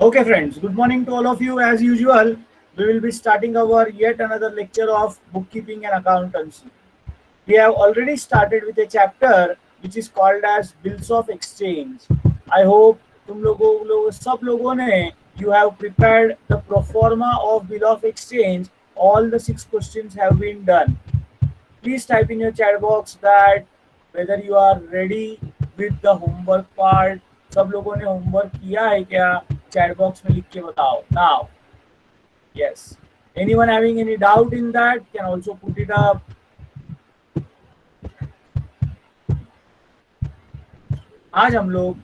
Okay, friends, good morning to all of you. As usual, we will be starting our yet another lecture of bookkeeping and accountancy. We have already started with a chapter which is called as bills of exchange. I hope सब लोगों ने you have prepared the pro forma of bill of exchange. All the 6 questions have been done. Please type in your chat box that whether you are ready with the homework part. सब लोगों ने homework किया है क्या? Chat box में लिख के बताओ now. Yes. Anyone having any doubt in that can also put it up. आज हम लोग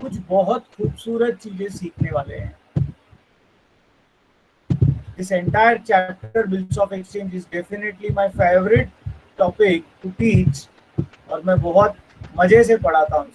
कुछ बहुत खूबसूरत चीजें सीखने वाले हैं. This entire chapter bills of exchange is definitely my favorite topic to teach और मैं बहुत मजे से पढ़ाता हूँ.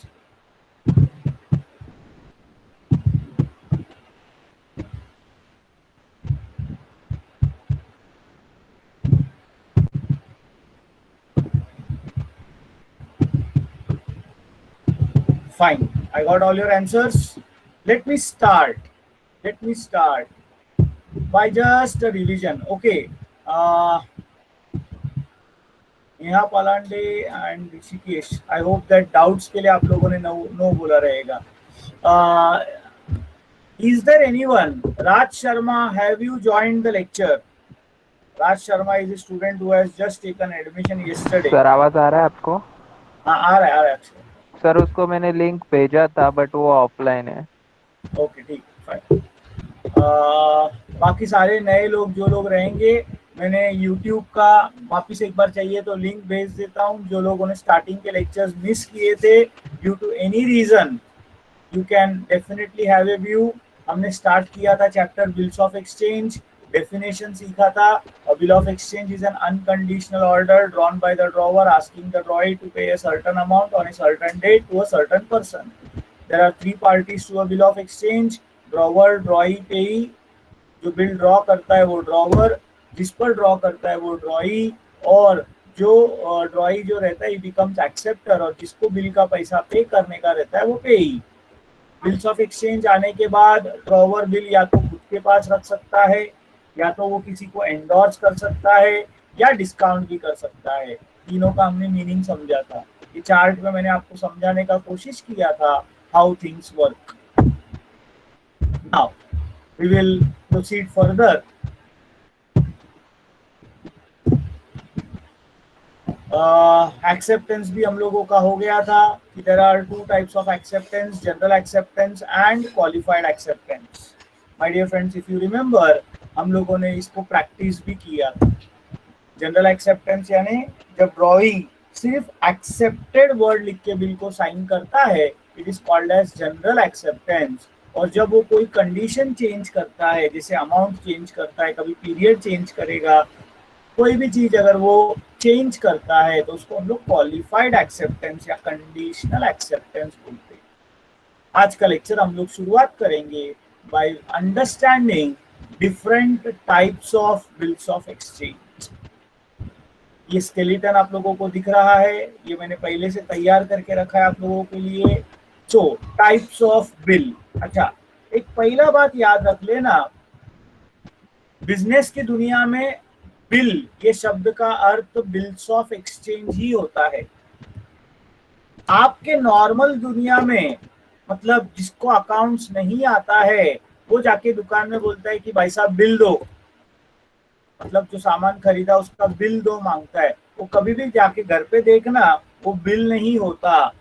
Fine, I got all your answers. Let me start by just a revision. Okay, Neha Palande and Rishikesh, I hope that doubts के लिए आप लोगों ने नो बोला रहेगा. Is there anyone? Raj Sharma, have you joined the lecture? Raj Sharma is a student who has just taken admission yesterday. Sir आवाज आ रहा है आपको? हाँ, आ रहा है. सर उसको मैंने लिंक भेजा था बट वो ऑफलाइन है. ओके, ठीक, फाइन. बाकी सारे नए लोग जो लोग रहेंगे, मैंने YouTube का वापिस एक बार चाहिए तो लिंक भेज देता हूँ. जो लोगों ने स्टार्टिंग के लेक्चर्स मिस किए थे due to any reason, you can definitely have a view. हमने स्टार्ट किया था chapter bills of exchange, definition सीखा था. A bill of exchange is an unconditional order drawn by the drawer asking the drawee to pay a certain amount on a certain date to a certain person. There are 3 parties to a bill of exchange: drawer, ड्रॉई, पेई. जो bill draw करता है वो drawer, जिस पर draw करता है वो ड्रॉई, और जो ड्रॉई जो रहता है बिकम्स एक्सेप्टर, और जिसको बिल का पैसा पे करने का रहता है वो पेई. बिल्स ऑफ एक्सचेंज आने के बाद ड्रॉवर बिल या तो खुद के पास रख सकता है, या तो वो किसी को एंडोर्स कर सकता है, या डिस्काउंट भी कर सकता है. तीनों का हमने मीनिंग समझा था. ये चार्ट में मैंने आपको समझाने का कोशिश किया था how things work. Now we will proceed further. Acceptance भी हम लोगों का हो गया था कि there are 2 types of acceptance: general acceptance and qualified acceptance. My dear friends, if you remember, हम लोगों ने इसको प्रैक्टिस भी किया था. जनरल एक्सेप्टेंस यानी जब ड्रॉई सिर्फ एक्सेप्टेड वर्ड लिख के बिल को साइन करता है, it is called as general acceptance. और जब वो कोई कंडीशन चेंज करता है, जैसे अमाउंट चेंज करता है, कभी पीरियड चेंज करेगा, कोई भी चीज अगर वो चेंज करता है तो उसको हम लोग क्वालिफाइड एक्सेप्टेंस या कंडीशनल एक्सेप्टेंस बोलते हैं. आज का लेक्चर हम लोग शुरुआत करेंगे by understanding different types of bills of exchange. ये स्केलेटन आप लोगों को दिख रहा है, ये मैंने पहले से तैयार करके रखा है आप लोगों के लिए. सो टाइप्स ऑफ बिल. अच्छा, एक पहला बात याद रख लेना, बिजनेस की दुनिया में बिल ये शब्द का अर्थ बिल्स ऑफ एक्सचेंज ही होता है. आपके नॉर्मल दुनिया में, मतलब जिसको अकाउंट्स नहीं आता है, वो जाके दुकान में बोलता है कि भाई साहब बिल दो, मतलब जो सामान खरीदा उसका बिल दो मांगता है. वो कभी भी जाके घर पे देखना, वो बिल नहीं होता,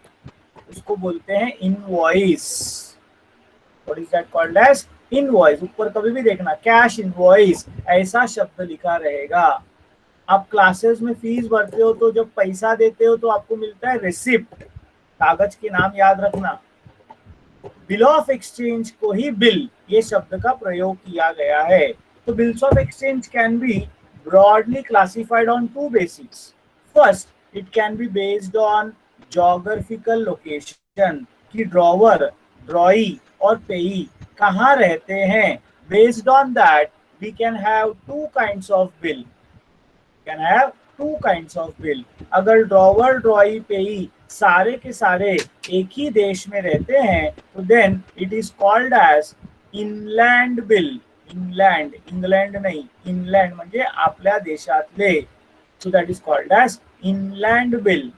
उसको बोलते हैं invoice. What is that called as? Invoice. ऊपर कभी भी देखना कैश इनवॉइस ऐसा शब्द लिखा रहेगा. आप क्लासेस में फीस भरते हो तो जब पैसा देते हो तो आपको मिलता है रिसिप्ट, कागज के नाम याद रखना. बिल ऑफ एक्सचेंज को ही बिल ये शब्द का प्रयोग किया गया है. तो bills of exchange can be broadly classified on 2 bases. First, it can be based on geographical location कि ड्रॉवर, ड्रॉई और पेई कहाँ रहते हैं. Based on that, we can have 2 kinds of bill. अगर ड्रॉवर, ड्रॉई, पेई सारे के सारे एक ही देश में रहते हैं तो then it is called as inland bill, inland, England नहीं, इनलँड म्हणजे आपल्या देशातले, so that is called as inland bill.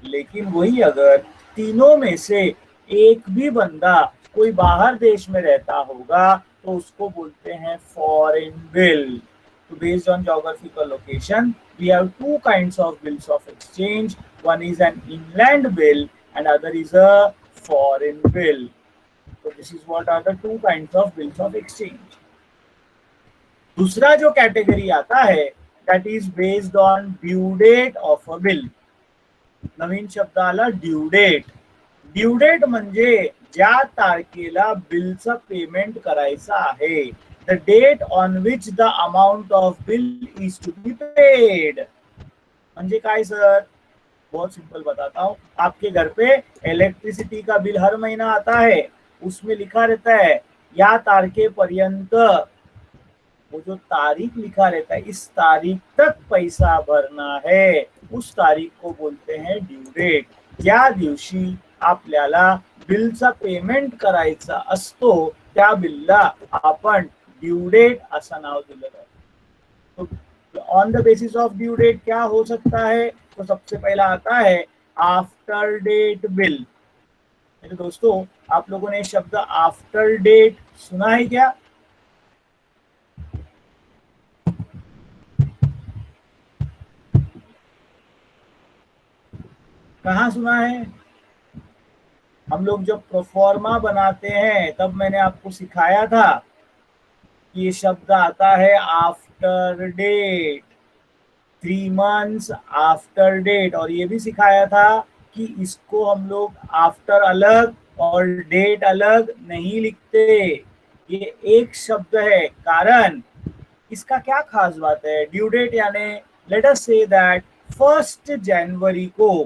लेकिन वही अगर तीनों में से एक भी बंदा कोई बाहर देश में रहता होगा तो उसको बोलते हैं फॉरेन बिल। तो based on geographical location we have two kinds of bills of exchange, one is an inland bill and other is a foreign bill. So this is what are the two kinds of bills of exchange. दूसरा जो category आता है that is based on due date of a bill. नवीन शब्द आला due date. Due date म्हणजे ज्या तारखेला बिलचं payment करायचं आहे, the date on which the amount of bill is to be paid. म्हणजे काय सर, बहुत सिंपल बताता हूँ। आपके घर पे इलेक्ट्रिसिटी का बिल हर महीना आता है, उसमें लिखा रहता है या तारखेपर्यंत, वो जो तारीख लिखा रहता है इस तारीख तक पैसा भरना है, उस तारीख को बोलते हैं ड्यू डेट। ज्या दिवशी आपल्याला बिलचा पेमेंट करायचा असतो त्या बिलला आपण ड्यू डेट असं नाव दिलेलं आहे। तो on the basis of due date क्या हो सकता है, तो सबसे पहला आता है आफ्टर डेट बिल। मेरे दोस्तों, आप लोगों ने शब्द आफ्टर डेट सुना है क्या? कहाँ सुना है? हम लोग जब प्रोफॉर्मा बनाते हैं तब मैंने आपको सिखाया था कि ये शब्द आता है after date, 3 months after date, और ये भी सिखाया था कि इसको हम लोग आफ्टर अलग और डेट अलग नहीं लिखते, ये एक शब्द है। कारण इसका क्या खास बात है, ड्यू डेट यानी लेट अस से दैट 1 जनवरी को,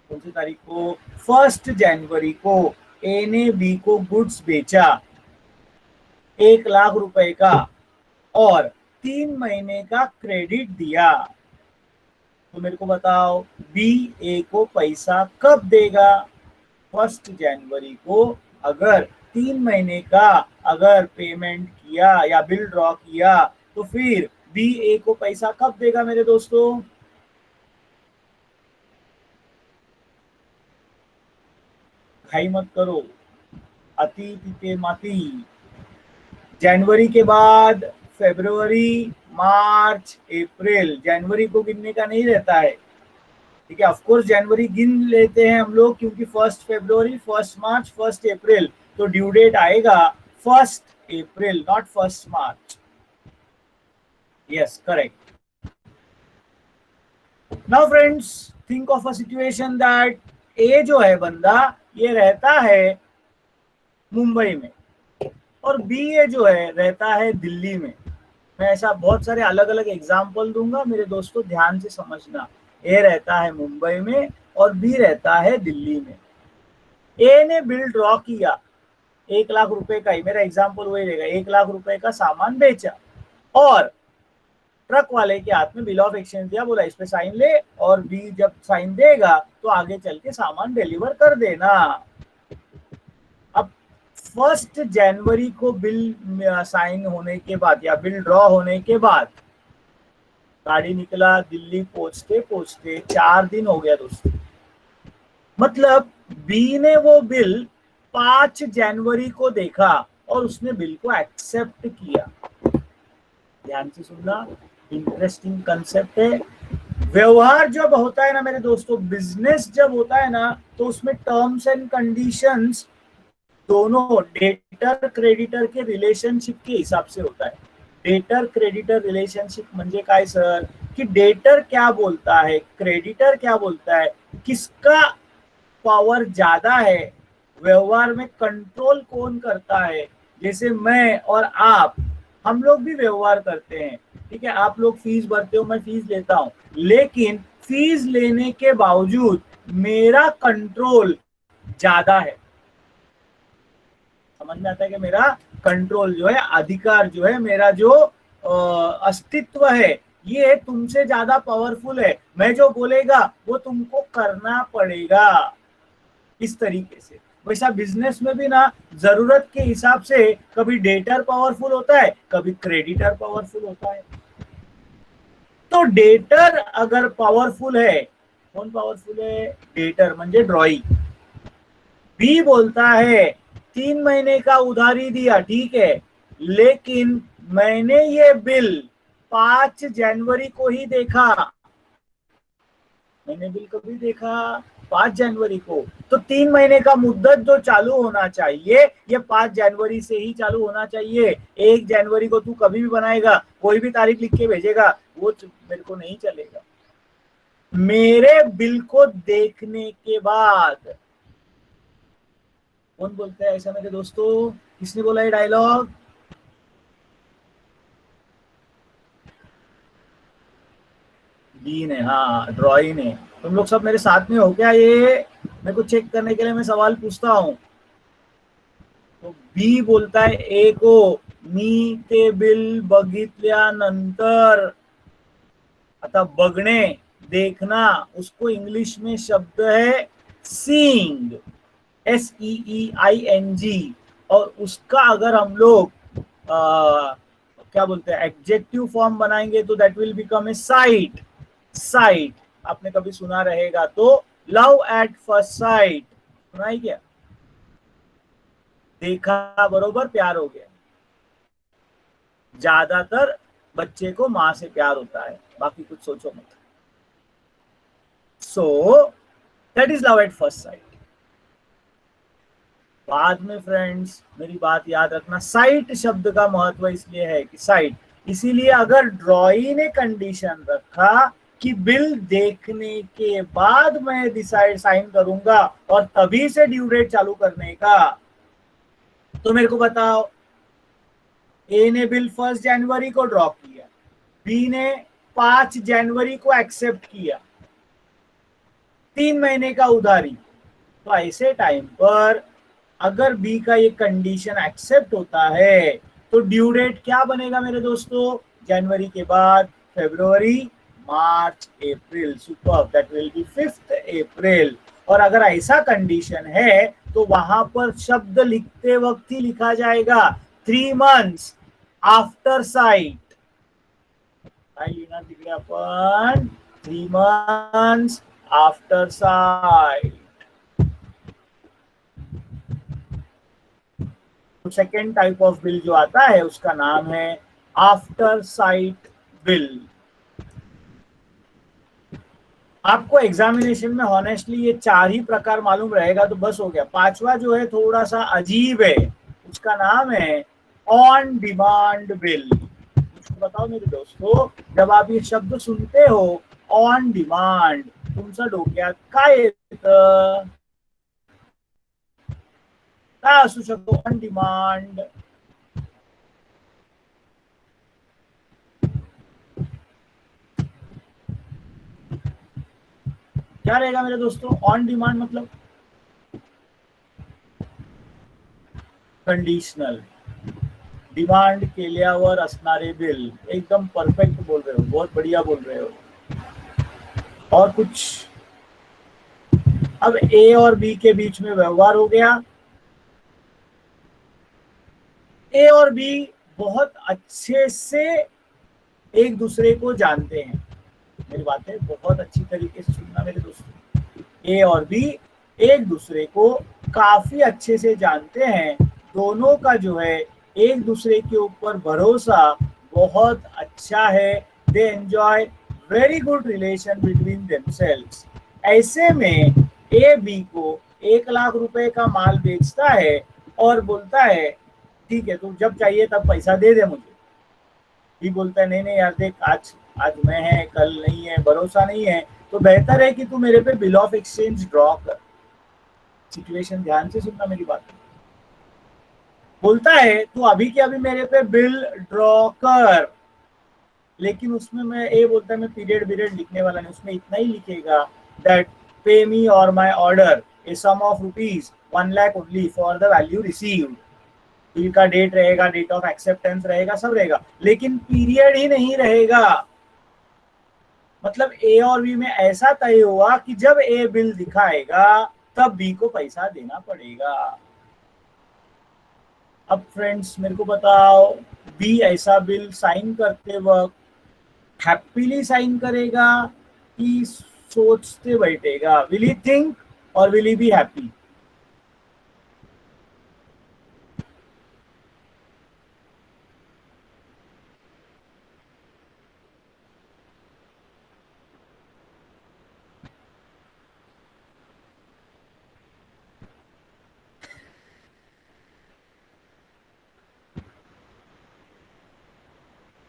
कौन सी तारीख को, 1 जनवरी को ए ने बी को गुड्स बेचा 1 लाख रुपए का और 3 महीने का क्रेडिट दिया, तो मेरे को बताओ बी ए को पैसा कब देगा? 1 जनवरी को अगर 3 महीने का अगर पेमेंट किया या बिल ड्रॉ किया तो फिर बी ए को पैसा कब देगा मेरे दोस्तों? खाई मत करो, अति तिते माती। जनवरी के बाद फरवरी, मार्च, अप्रैल, जनवरी को गिनने का नहीं रहता है, ठीक है। ऑफ कोर्स जनवरी गिन लेते हैं हम लोग क्योंकि 1 फरवरी, 1 मार्च, 1 अप्रैल, तो ड्यू डेट आएगा 1 अप्रैल, नॉट 1 मार्च। Yes, correct. Now friends, think of a situation that ए जो है बंदा ये रहता है मुंबई में और बी ए जो है रहता है दिल्ली में। मैं ऐसा बहुत सारे अलग अलग एग्जाम्पल दूंगा, मेरे दोस्तों ध्यान से समझना। ए रहता है मुंबई में और बी रहता है दिल्ली में। ए ने बिल ड्रॉ किया 1 लाख रुपए का ही, मेरा एग्जाम्पल वही रहेगा, 1 लाख रुपए का सामान बेचा और ट्रक वाले के हाथ में बिल ऑफ एक्सचेंज दिया, बोला इस पे साइन ले, और बी जब साइन देगा तो आगे चल के सामान डिलीवर कर देना। अब 1 जनवरी को बिल साइन होने के बाद या बिल ड्रॉ होने के बाद गाड़ी निकला, दिल्ली पहुंचते पहुंचते 4 दिन हो गया दोस्तों। मतलब बी ने वो बिल 5 जनवरी को देखा और उसने बिल को एक्सेप्ट किया। ध्यान से सुनना, इंटरेस्टिंग कंसेप्ट है। व्यवहार जब होता है ना मेरे दोस्तों, बिजनेस जब होता है ना, तो उसमें टर्म्स एंड कंडीशंस दोनों डेटर क्रेडिटर के रिलेशनशिप के हिसाब से होता है। डेटर क्रेडिटर रिलेशनशिप म्हणजे काय सर, कि डेटर क्या बोलता है, क्रेडिटर क्या बोलता है, किसका पावर ज्यादा है, व्यवहार में कंट्रोल कौन करता है। जैसे मैं और आप, हम लोग भी व्यवहार करते हैं, ठीक है। आप लोग फीस भरते हो, मैं फीस लेता हूं, लेकिन फीस लेने के बावजूद मेरा कंट्रोल ज्यादा है। समझ में आता है कि मेरा कंट्रोल जो है, अधिकार जो है, मेरा जो अस्तित्व है, ये तुमसे ज्यादा पावरफुल है। मैं जो बोलेगा वो तुमको करना पड़ेगा, इस तरीके से। वैसा बिजनेस में भी ना जरूरत के हिसाब से कभी डेटर पावरफुल होता है, कभी क्रेडिटर पावरफुल होता है। तो डेटर अगर पावरफुल है, कौन पावरफुल है? डेटर म्हणजे ड्रॉई। बी बोलता है 3 महीने का उधारी दिया, ठीक है, लेकिन मैंने ये बिल 5 जनवरी को ही देखा। मैंने बिल कभी देखा? 5 जनवरी को। तो 3 महीने का मुद्दत जो चालू होना चाहिए ये 5 जनवरी से ही चालू होना चाहिए। 1 जनवरी को तू कभी भी बनाएगा, कोई भी तारीख लिख के भेजेगा, वो मेरे को नहीं चलेगा। मेरे बिल को देखने के बाद, कौन बोलता है ऐसा मेरे दोस्तों? किसने बोला ये डायलॉग? डी ने, हाँ ड्रॉई ने। तुम लोग सब मेरे साथ में हो क्या? ये मेरे को चेक करने के लिए मैं सवाल पूछता हूं। तो बी बोलता है ए को, मी ते बिल बघितल्यानंतर, आता बघणे, देखना, उसको इंग्लिश में शब्द है सीइंग, SEEING। और उसका अगर हम लोग क्या बोलते हैं एडजेक्टिव फॉर्म बनाएंगे तो that will become a site. Site आपने कभी सुना रहेगा तो लव एट फर्स्ट साइट सुना ही क्या? देखा बरोबर प्यार हो गया। ज्यादातर बच्चे को माँ से प्यार होता है, बाकी कुछ सोचो मत। सो that is love at first sight. बाद में फ्रेंड्स मेरी बात याद रखना, साइट शब्द का महत्व इसलिए है कि साइट, इसीलिए अगर ड्रॉई ने कंडीशन रखा कि बिल देखने के बाद मैं डिसाइड साइन करूंगा और तभी से ड्यू डेट चालू करने का, तो मेरे को बताओ, ए ने बिल 1 जनवरी को ड्रॉ किया, बी ने 5 जनवरी को एक्सेप्ट किया, 3 महीने का उधारी। तो ऐसे टाइम पर अगर बी का ये कंडीशन एक्सेप्ट होता है तो ड्यू डेट क्या बनेगा मेरे दोस्तों? जनवरी के बाद फरवरी, मार्च, अप्रैल। सुपर, दैट विल बी 5 अप्रैल। और अगर ऐसा कंडीशन है तो वहां पर शब्द लिखते वक्त ही लिखा जाएगा 3 months आफ्टर साइट। काय लिहिणार तिकडे आपण? 3 months after site. Second type of bill जो आता है उसका नाम है आफ्टर साइट बिल। आपको एग्जामिनेशन में हॉनेस्टली ये 4 ही प्रकार मालूम रहेगा तो बस हो गया। 5वां जो है थोड़ा सा अजीब है, उसका नाम है ऑन डिमांड बिल। मुझको बताओ मेरे दोस्तों, जब आप ये शब्द सुनते हो ऑन डिमांड, तुमचा डोक्यात काय येतं? काय असू शकतो ऑन डिमांड? क्या रहेगा मेरे दोस्तों ऑन डिमांड? मतलब कंडिशनल, डिमांड केल्यावर असणारे बिल। एकदम परफेक्ट बोल रहे हो, बहुत बढ़िया बोल रहे हो। और कुछ? अब ए और बी के बीच में व्यवहार हो गया। ए और बी बहुत अच्छे से एक दूसरे को जानते हैं। मेरी बात है बहुत अच्छी तरीके से सुनना मेरे दोस्तों। ए और बी एक दूसरे को काफी अच्छे से जानते हैं। दोनों का जो है एक दूसरे के ऊपर भरोसा बहुत अच्छा है। They enjoy very good relation between themselves. ऐसे में ए बी को 1 लाख रुपए का माल बेचता है और बोलता है ठीक है तुम जब चाहिए तब पैसा दे दे मुझे। बी बोलता है नहीं नहीं यार देख, आज मैं है कल नहीं है, भरोसा नहीं है, तो बेहतर है कि तू मेरे पे बिल ऑफ एक्सचेंज ड्रॉ कर। सिचुएशन ध्यान से सुनना मेरी बात। बोलता है तू अभी के अभी मेरे पे बिल ड्रॉ कर, लेकिन उसमें मैं ए बोलता है मैं पीरियड लिखने वाला नहीं, उसमें इतना ही लिखेगा that pay me or my order a sum of rupees 1 lakh only for the value received. Bill का डेट रहेगा, डेट ऑफ एक्सेप्टेंस रहेगा, सब रहेगा, लेकिन पीरियड ही नहीं रहेगा। मतलब ए और बी में ऐसा तय हुआ कि जब ए बिल दिखाएगा तब बी को पैसा देना पड़ेगा। अब फ्रेंड्स मेरे को बताओ, बी ऐसा बिल साइन करते वक्त हैप्पीली साइन करेगा कि सोचते बैठेगा? विल ही थिंक और will he be happy?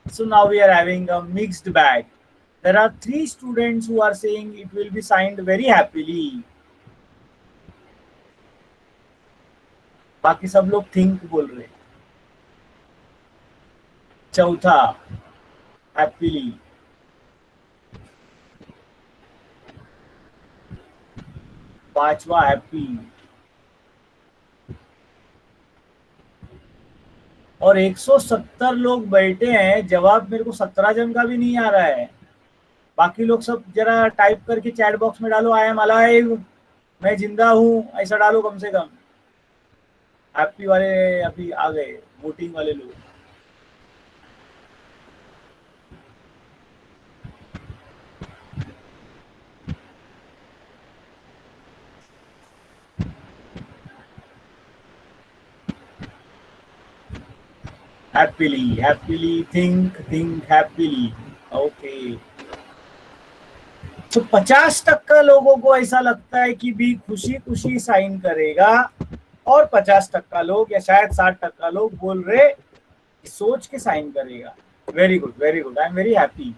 So now we are having a mixed bag. There are 3 students who are saying it will be signed very happily. बाकी सब लोग think बोल रहे। चौथा happily, पांचवा happy, और 170 लोग बैठे हैं। जवाब मेरे को 17 जन का भी नहीं आ रहा है। बाकी लोग सब जरा टाइप करके चैट बॉक्स में डालो, आई एम अलाइव, मैं जिंदा हूं, ऐसा डालो कम से कम। हैप्पी वाले अभी आ गए, वोटिंग वाले लोग। Happily think happily. ओके, तो 50% लोगों को ऐसा लगता है कि बी खुशी खुशी साइन करेगा, और 50% लोग या शायद 60% लोग बोल रहे सोच के साइन करेगा। Very good, I am very happy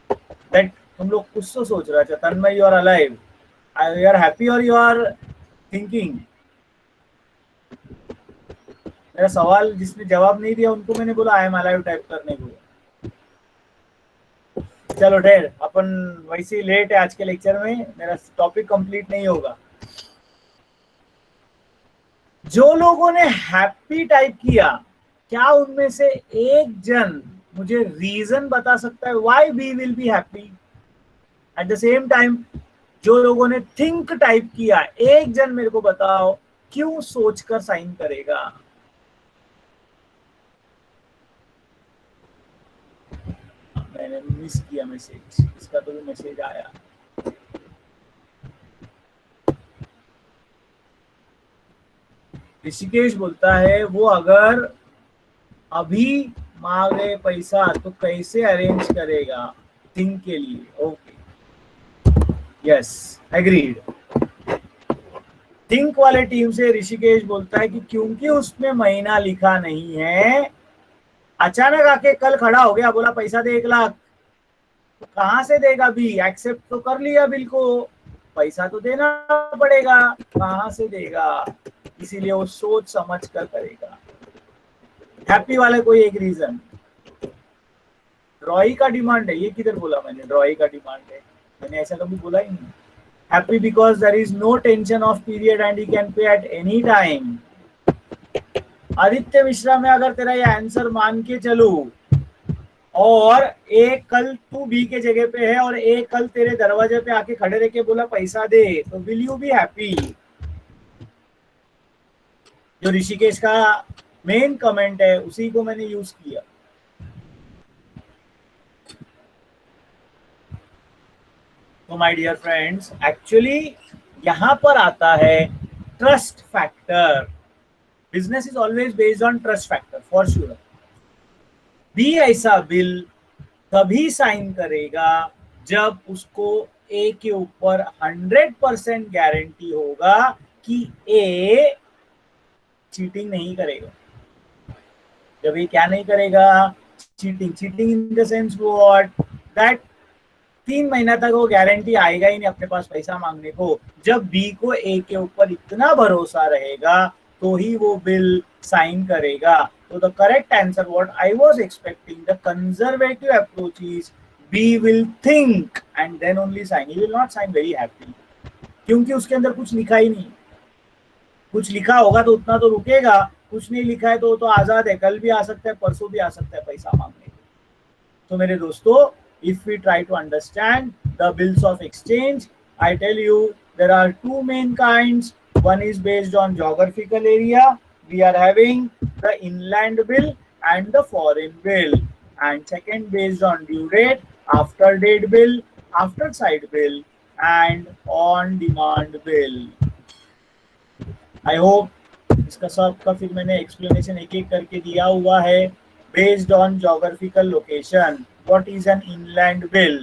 that तुम लोग कुछ तो सोच रहा था। Tanmay, you are alive, you are happy और यू आर थिंकिंग। मेरा सवाल जिसने जवाब नहीं दिया उनको मैंने बोला आई एम अलाइव टाइप करने को। चलो ढेर, अपन वैसे ही लेट है आज के लेक्चर में, मेरा टॉपिक कंप्लीट नहीं होगा। जो लोगों ने हैप्पी टाइप किया, क्या उनमें से एक जन मुझे रीजन बता सकता है why B will be happy? At the same time जो लोगों ने थिंक टाइप किया, एक जन मेरे को बताओ क्यों सोचकर साइन करेगा? मैंने मिस किया मैसेज, इसका तो भी मैसेज आया। ऋषिकेश बोलता है वो अगर अभी मांगे पैसा तो कैसे अरेंज करेगा थिंक के लिए? Okay, yes, agreed. थिंक वाले टीम से ऋषिकेश बोलता है कि क्योंकि उसमें महीना लिखा नहीं है, अचानक आके कल खड़ा हो गया, बोला पैसा दे 1 लाख, तो कहां से देगा? भी एक्सेप्ट तो कर लिया बिल को, पैसा तो देना पड़ेगा, कहां से देगा? इसीलिए वो सोच समझ कर करेगा। हैप्पी वाले कोई एक रीजन? ड्रॉई का डिमांड है, ये किधर बोला मैंने? ड्रॉई का डिमांड है, मैंने ऐसा कभी बोला ही नहीं। Happy because there is no tension of period and he can pay at any time. Aditya Mishra में अगर तेरा ये आंसर मान के चलूं, और एक कल तू बी के जगह पे है और एक कल तेरे दरवाजे पे आके खड़े रह के बोला पैसा दे, तो विल यू बी हैप्पी? जो ऋषिकेश का मेन कमेंट है उसी को मैंने यूज किया। तो माय डियर फ्रेंड्स, एक्चुअली यहां पर आता है trust factor. Business is always based on trust factor for sure. B ऐसा बिल तभी साइन करेगा जब उसको ए के ऊपर 100% गारंटी होगा कि ए चीटिंग नहीं करेगा। जब ये क्या नहीं करेगा? Cheating in the sense what, that 3 महीना तक वो गारंटी आएगा ही नहीं अपने पास पैसा मांगने को। जब बी को ए के ऊपर इतना भरोसा रहेगा तो ही वो बिल साइन करेगा। तो the correct answer what I was expecting, the conservative approach is B will think and then only sign, he will not sign very happy, क्योंकि उसके अंदर कुछ लिखा ही नहीं। कुछ लिखा होगा तो उतना तो रुकेगा, कुछ नहीं लिखा है तो आजाद है, कल भी आ सकता है, परसों भी आ सकता है पैसा मांगने। तो मेरे दोस्तों, if we try to understand the bills of exchange, I tell you there are two main kinds. One is based on geographical area. We are having the inland bill and the foreign bill. And second based on due date, after date bill, after site bill, and on demand bill. I hope इसका सब का फिर मैंने explanation एक एक करके दिया हुआ है. Based on geographical location, what is an inland bill?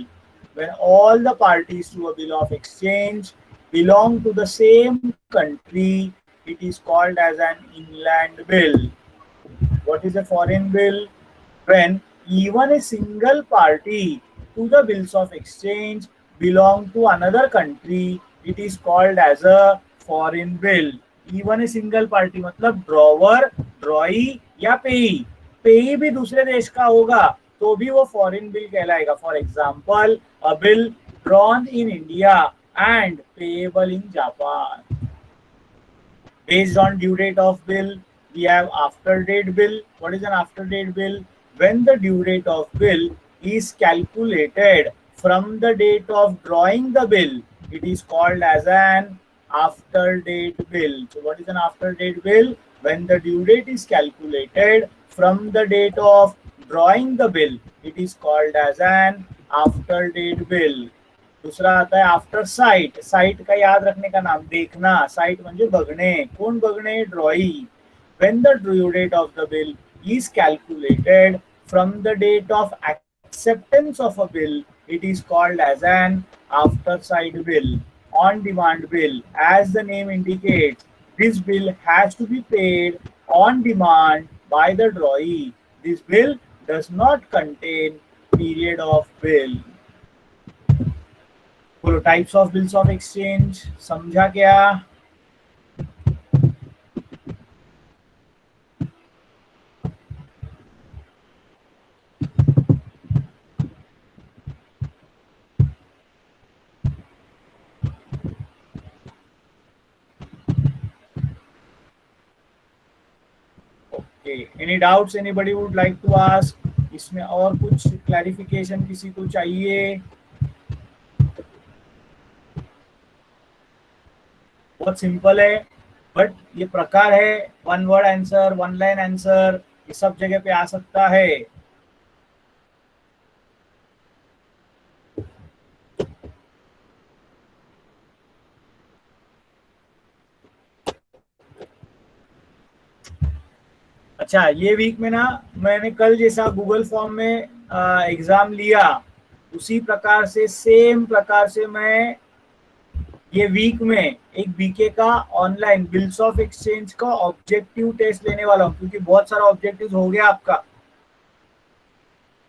When all the parties to a bill of exchange belong to the same country, it is called as an inland bill. What is a foreign bill? When even a single party to the bills of exchange belong to another country, it is called as a foreign bill. Even a single party मतलब drawer, ड्रॉई या पेई, पेई भी दूसरे देश का होगा तो भी वो फॉरेन बिल कहलाएगा. For example, a bill drawn in India and payable in Japan. Based on due date of bill, we have after date bill. What is an after date bill? When the due date of bill is calculated from the date of drawing the bill, it is called as an after date bill. So what is an after date bill? When the due date is calculated from the date of drawing the bill, it is called as an after date bill. दूसरा आता है after site. Site का याद रखने का नाम देखना. Site म्हणजे बघणे. कोण बघणे? Drawee. When the due date of the bill is calculated from the date of acceptance of a bill, it is called as an after sight bill. On demand bill, as the name indicates, this bill has to be paid on demand by the drawee. This bill does not contain period of bill. बोलो types of bills of exchange समझा क्या? Any doubts anybody would like to ask? इसमें और कुछ clarification किसी को चाहिए? बहुत सिंपल है, बट ये प्रकार है. One word answer, one line answer, ये सब जगह पे आ सकता है. अच्छा, ये वीक में ना मैंने कल जैसा गूगल फॉर्म में एग्जाम लिया, उसी प्रकार से सेम प्रकार से मैं ये वीक में एक बीके का ऑनलाइन बिल्स ऑफ एक्सचेंज का ऑब्जेक्टिव टेस्ट लेने वाला हूँ, क्योंकि बहुत सारा ऑब्जेक्टिव हो गया आपका.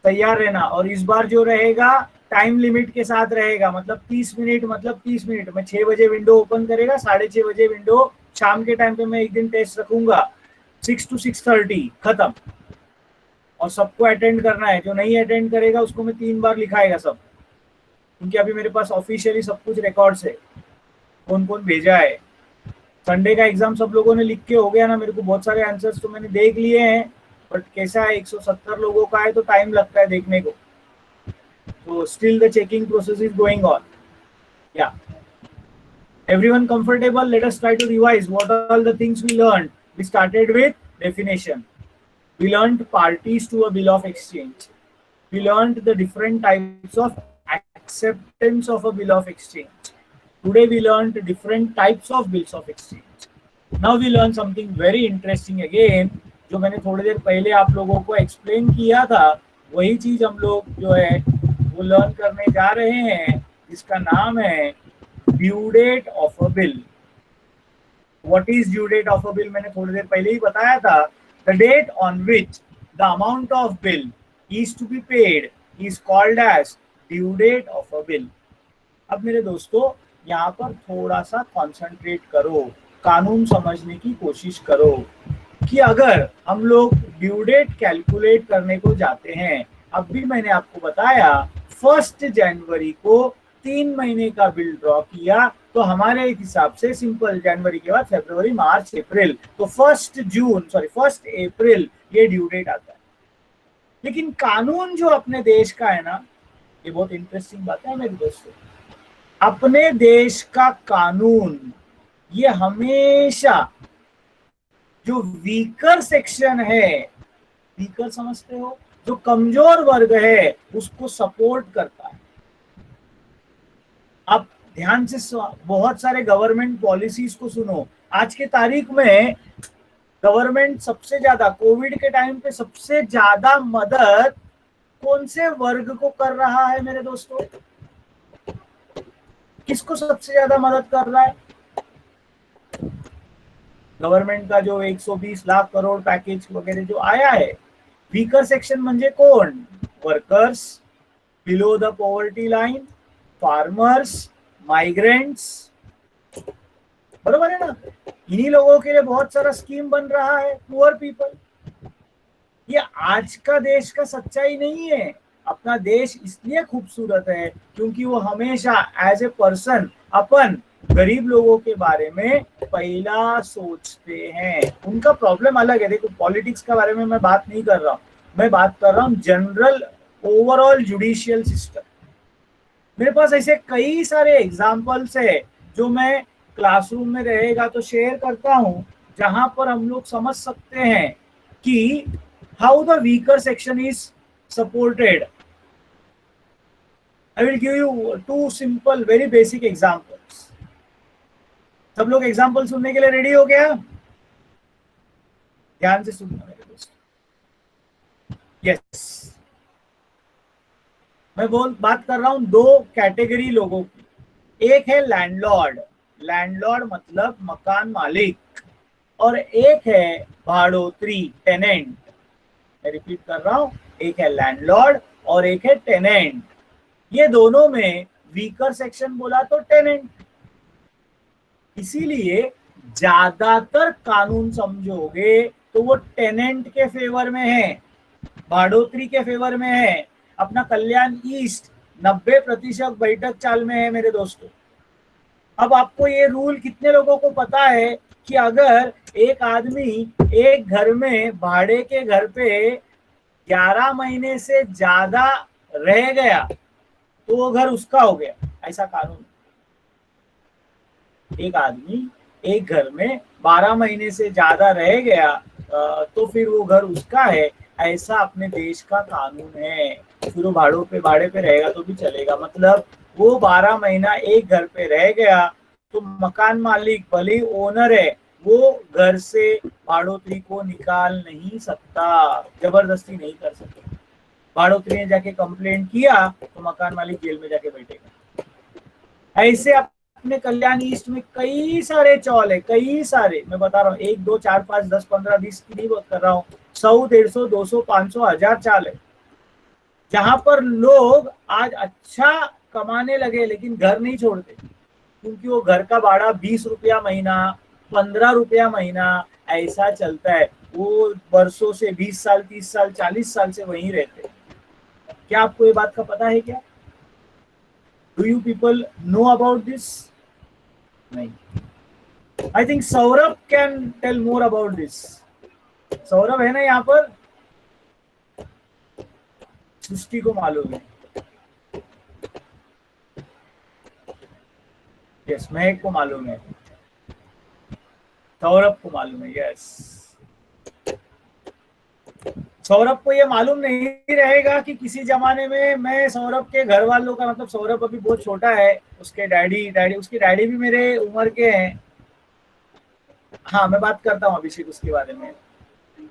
तैयार रहना. और इस बार जो रहेगा टाइम लिमिट के साथ रहेगा, मतलब 30 मिनट, मतलब 30 मिनट में 6 बजे विंडो ओपन करेगा, 6:30 बजे विंडो, शाम के टाइम पे मैं एक दिन टेस्ट रखूंगा. 6 to 6:30 खत्म. और सबको अटेंड करना है. जो नहीं अटेंड करेगा उसको मैं 3 बार लिखाएगा सब, क्योंकि अभी मेरे पास ऑफिशियली सब कुछ रिकॉर्ड्स है, कौन कौन भेजा है. संडे का एग्जाम सब लोगों ने लिख के हो गया ना. मेरे को बहुत सारे आंसर्स तो मैंने देख लिए हैं, बट कैसा है 170 लोगों का है तो टाइम लगता है देखने को. तो still the checking process is going on. या everyone comfortable? Let us try to revise what are all the things we learned. We started with definition. We learned parties to a bill of exchange. We learned the different types of acceptance of a bill of exchange. Today we learned different types of bills of exchange. Now we learn something very interesting again, जो मैंने थोड़ी देर पहले आप लोगों को explain किया था, वही चीज हम लोग जो है वो लर्न करने जा रहे हैं, जिसका नाम है due date of a bill. What is due date of a bill? मैंने थोड़ी देर पहले ही बताया था. The date on which the amount of bill is to be paid is called as due date of a bill. अब मेरे दोस्तों यहाँ पर थोड़ा सा कॉन्सेंट्रेट करो, कानून समझने की कोशिश करो कि अगर हम लोग ड्यू डेट कैलकुलेट करने को जाते हैं, अब भी मैंने आपको बताया 1 जनवरी को 3 महीने का बिल ड्रॉ किया, तो हमारे हिसाब से सिंपल जनवरी के बाद फरवरी, मार्च, अप्रैल, तो 1 अप्रैल ये ड्यू डेट आता है. लेकिन कानून जो अपने देश का है ना, ये बहुत इंटरेस्टिंग बात है मेरे दोस्तों. अपने देश का कानून ये हमेशा जो वीकर सेक्शन है, वीकर समझते हो, जो कमजोर वर्ग है उसको सपोर्ट करता है। आप ध्यान से बहुत सारे गवर्नमेंट पॉलिसीज को सुनो। आज के तारीख में गवर्नमेंट सबसे ज्यादा कोविड के टाइम पे सबसे ज्यादा मदद कौन से वर्ग को कर रहा है मेरे दोस्तों? किसको सबसे ज्यादा मदद कर रहा है? गवर्नमेंट का जो 120 लाख करोड़ पैकेज वगैरह जो आया है, वीकर सेक्शन म्हणजे कोण? Workers, below the poverty line, farmers, migrants, बरोबर है ना? इन्हीं लोगों के लिए बहुत सारा स्कीम बन रहा है, पुअर पीपल। ये आज का देश का सच्चाई नहीं है। अपना देश इसलिए खूबसूरत है क्योंकि वो हमेशा एज ए पर्सन अपन गरीब लोगों के बारे में पहला सोचते हैं। उनका प्रॉब्लम अलग है। देखो, पॉलिटिक्स के बारे में मैं बात नहीं कर रहा हूँ, मैं बात कर रहा हूँ जनरल ओवरऑल जुडिशियल सिस्टम। मेरे पास ऐसे कई सारे एग्जाम्पल्स है जो मैं क्लासरूम में रहेगा तो शेयर करता हूँ, जहां पर हम लोग समझ सकते हैं कि how the weaker section is supported. I will give you 2 simple very basic examples. सब लोग एग्जाम्पल सुनने के लिए रेडी हो गया? ध्यान से सुनना मेरे दोस्त। यस, मैं बात कर रहा हूं 2 कैटेगरी लोगों की। एक है लैंडलॉर्ड, लैंडलॉर्ड मतलब मकान मालिक, और एक है भाड़ोत्री, टेनेंट। मैं रिपीट कर रहा हूं, एक है लैंडलॉर्ड और एक है टेनेंट। ये दोनों में वीकर सेक्शन बोला तो टेनेंट। इसीलिए ज्यादातर कानून समझोगे तो वो टेनेंट के फेवर में है, भाड़ोत्री के फेवर में है। अपना कल्याण ईस्ट 90% बैठक चाल में है मेरे दोस्तों। अब आपको ये रूल कितने लोगों को पता है कि अगर एक आदमी एक घर में भाड़े के घर पे 11 महीने से ज्यादा रह गया तो वो घर उसका हो गया? ऐसा कानून। एक आदमी एक घर में 12 महीने से ज्यादा रह गया तो फिर वो घर उसका है, ऐसा अपने देश का कानून है। फिर वो भाड़े पे रहेगा तो भी चलेगा। मतलब वो 12 महीना एक घर पे रह गया तो मकान मालिक भले ही ओनर है, वो घर से भाड़ोत्री को निकाल नहीं सकता, जबरदस्ती नहीं कर सकता। भाड़ोत्री ने जाके कंप्लेंट किया तो मकान मालिक जेल में जाके बैठेगा। ऐसे अपने कल्याण ईस्ट में कई सारे चौल है, कई सारे। मैं बता रहा हूँ, 1 2 4 5 10 15 20 की नहीं बात कर रहा हूँ, 100 150 200 500 1000 चाल है, जहां पर लोग आज अच्छा कमाने लगे लेकिन घर नहीं छोड़ते, क्योंकि वो घर का भाड़ा 20 रुपया महीना, 15 रुपया महीना ऐसा चलता है। वो वर्षों से 20 साल 30 साल 40 साल से वहीं रहते हैं। क्या आपको ये बात का पता है क्या? Do you people know about this? नहीं। I think Saurabh can tell more about this. Saurabh है ना यहाँ पर? सृष्टि को मालूम है, यस, महक को मालूम है, सौरभ को मालूम है, यस। सौरभ को ये मालूम नहीं रहेगा कि किसी जमाने में मैं सौरभ के घर वालों का, मतलब सौरभ अभी बहुत छोटा है, उसके उसके डैडी भी मेरे उम्र के हैं। हाँ, मैं बात करता हूँ अभिषेक उसके बारे में।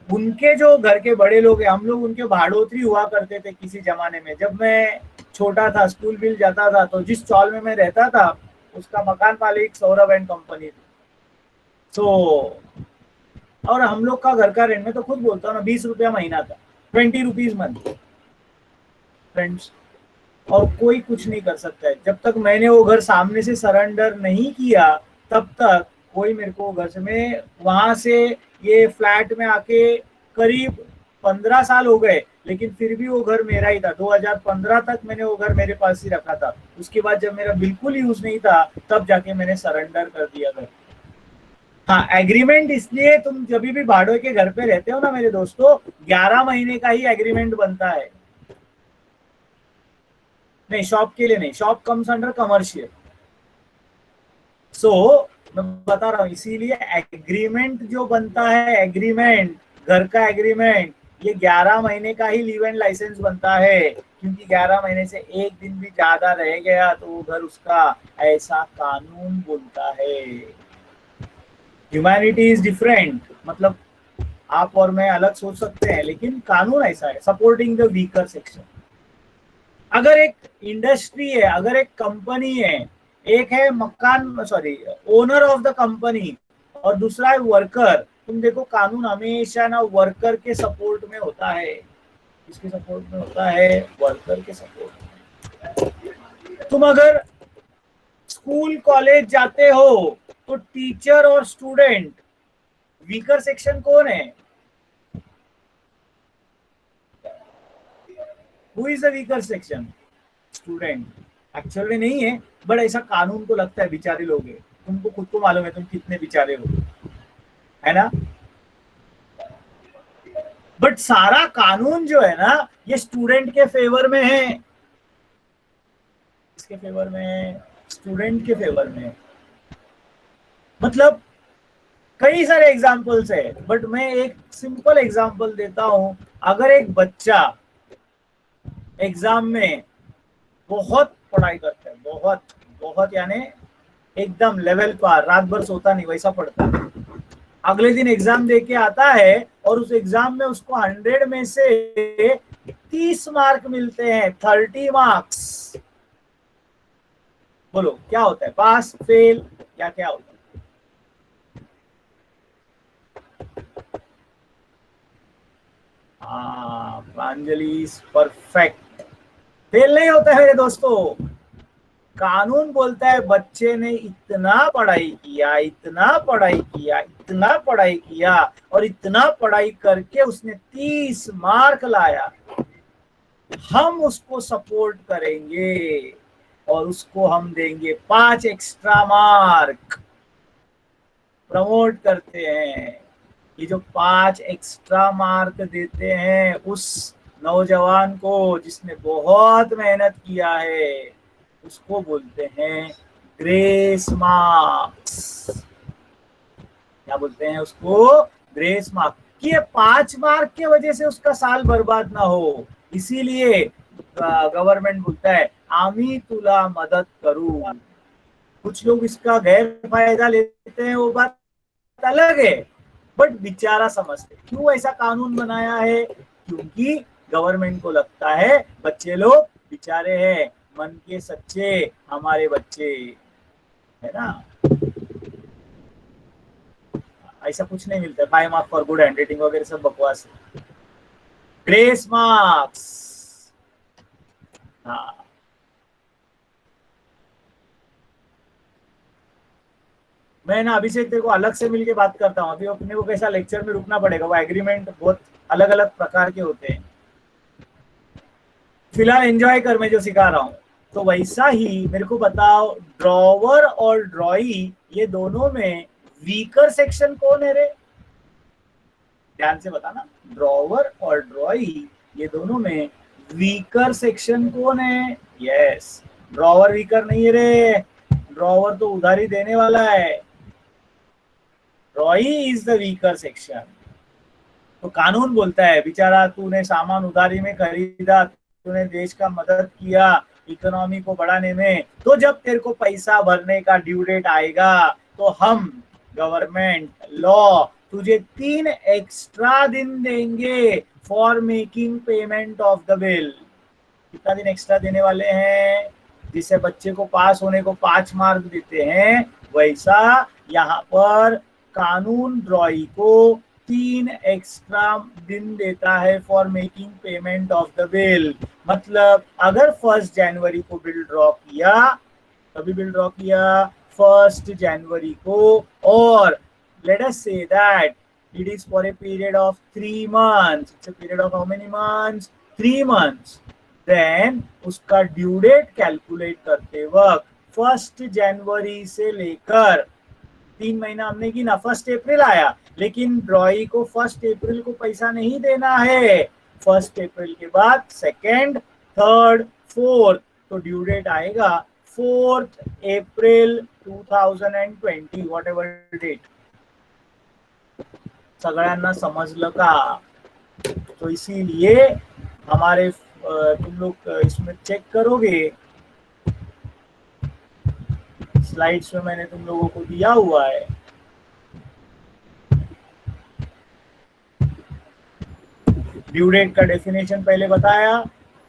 उनके जो घर के बड़े लोग हैं, हम लोग उनके भाड़ोत्री हुआ करते थे किसी जमाने में। जब मैं छोटा था, स्कूल भी जाता था, तो जिस चौल में मैं रहता था उसका मकान मालिक सौरभ एंड कंपनी थी। तो और हम लोग का घर का रेंट, में तो खुद बोलता हूँ ना, 20 रुपया महीना था, 20 रुपीज मंथ फ्रेंड्स। और कोई कुछ नहीं कर सकता है जब तक मैंने वो घर सामने से सरेंडर नहीं किया, तब तक कोई मेरे को घर से, मैं वहां से ये फ्लैट में आके करीब 15 साल हो गए, लेकिन फिर भी वो घर मेरा ही था। 2015 तक मैंने वो घर मेरे पास ही रखा था। उसके बाद जब मेरा बिल्कुल यूज नहीं था, तब जाके मैंने सरेंडर कर दिया घर। हाँ, एग्रीमेंट इसलिए, तुम जब भी भाड़े के घर पे रहते हो ना मेरे दोस्तों, 11 महीने का ही एग्रीमेंट बनता है। नहीं, शॉप के लिए नहीं, शॉप कम्स अंडर कमर्शियल। मैं बता रहा हूँ, इसीलिए एग्रीमेंट जो बनता है, एग्रीमेंट, घर का एग्रीमेंट, ये 11 महीने का ही लीव एंड लाइसेंस बनता है, क्योंकि 11 महीने से एक दिन भी ज्यादा रह गया तो वो घर उसका, ऐसा कानून बोलता है। ह्यूमैनिटी इज डिफरेंट, मतलब आप और मैं अलग सोच सकते हैं, लेकिन कानून ऐसा है, सपोर्टिंग द वीकर सेक्शन। अगर एक इंडस्ट्री है, अगर एक कंपनी है, एक है मकान, sorry, owner of the company, और दूसरा है वर्कर, तुम देखो कानून हमेशा ना वर्कर के सपोर्ट में होता है। किसके सपोर्ट में होता है? वर्कर के सपोर्ट में। तुम अगर स्कूल कॉलेज जाते हो तो टीचर और स्टूडेंट, वीकर सेक्शन कौन है? Who is the weaker section? Student. Actually नहीं है, बट ऐसा कानून को लगता है, बेचारे लोग हैं, तुमको खुद को मालूम है तुम कितने बेचारे हो, है ना? बट सारा कानून जो है ना, ये स्टूडेंट के फेवर में है। किसके फेवर में है? स्टूडेंट के फेवर में है। मतलब कई सारे एग्जाम्पल्स है, बट मैं एक सिंपल एग्जाम्पल देता हूं। अगर एक बच्चा एग्जाम में बहुत पढ़ाई करता है, बहुत बहुत, यानी एकदम लेवल पर, रात भर सोता नहीं, वैसा पढ़ता है, अगले दिन एग्जाम दे के आता है और उस एग्जाम में उसको 100 में से 30 मार्क मिलते हैं, 30 मार्क्स। बोलो क्या होता है? पास, फेल, या क्या होता है? हाँ, प्रांजलि परफेक्ट। फेल नहीं होता है मेरे दोस्तों। कानून बोलता है बच्चे ने इतना पढ़ाई किया, इतना पढ़ाई किया, इतना पढ़ाई किया, और इतना पढ़ाई करके उसने 30 मार्क लाया, हम उसको सपोर्ट करेंगे और उसको हम देंगे 5 एक्स्ट्रा मार्क। प्रमोट करते हैं। ये जो 5 एक्स्ट्रा मार्क देते हैं उस नौजवान को जिसने बहुत मेहनत किया है, उसको बोलते हैं ग्रेस मार्क्स। क्या बोलते हैं उसको? Grace mark. कि ये 5 मार्क के वजह से उसका साल बर्बाद ना हो, इसीलिए गवर्नमेंट बोलता है आमी तुला मदद करूं। कुछ लोग इसका गैर फायदा लेते हैं, वो बात अलग है, बट बेचारा समझते। क्यों ऐसा कानून बनाया है? क्योंकि गवर्नमेंट को लगता है बच्चे लोग बेचारे हैं, मन के सच्चे हमारे बच्चे, है ना? ऐसा कुछ नहीं मिलता है 5 marks for good hand writing वगैरह, सब बकवास है। Grace marks. हाँ, मैं ना अभिषेक तेरे को अलग से मिलके बात करता हूँ। अभी अपने को कैसा लेक्चर में रुकना पड़ेगा, वो एग्रीमेंट बहुत अलग अलग प्रकार के होते हैं। फिलहाल एंजॉय कर मैं जो सिखा रहा हूँ। तो वैसा ही मेरे को बताओ, ड्रॉवर और ड्रॉई, ये दोनों में वीकर सेक्शन कौन है रे? ध्यान से बताना, ड्रॉवर और ड्रॉई, ये दोनों में वीकर सेक्शन कौन है? यस, ड्रॉवर वीकर नहीं है रे, ड्रॉवर तो उधारी देने वाला है, ड्रॉई इज द वीकर सेक्शन। तो कानून बोलता है बेचारा, तूने सामान उधारी में खरीदा, तूने देश का मदद किया इकोनॉमी को बढ़ाने में, तो जब तेरे को पैसा भरने का ड्यू डेट आएगा तो हम गवर्नमेंट लॉ तुझे 3 एक्स्ट्रा दिन देंगे for making payment of the bill. कितना दिन एक्स्ट्रा देने वाले हैं? जिससे बच्चे को पास होने को 5 मार्क देते हैं, वैसा यहाँ पर कानून ड्रॉई को 3 एक्स्ट्रा दिन देता है for making payment of the bill. मतलब अगर 1 जनवरी को बिल ड्रॉ किया, तभी बिल ड्रॉ किया 1 जनवरी को, और let us say that it is for a period of 3 months. It's a period of how many months? 3 months. Then उसका ड्यू डेट कैलकुलेट करते वक्त 1 जनवरी से लेकर 3 महीना हमने की ना, 1 अप्रैल आया, लेकिन ड्रॉई को 1 अप्रैल को पैसा नहीं देना है। 1 अप्रैल के बाद 2nd, 3rd, 4th, तो ड्यू डेट आएगा 4th April 2020, whatever date. सगळ्यांना समजलं का? तो इसीलिए हमारे तुम लोग इसमें चेक करोगे, स्लाइड्स में मैंने तुम लोगों को दिया हुआ है। ड्यू डेट का डेफिनेशन पहले बताया,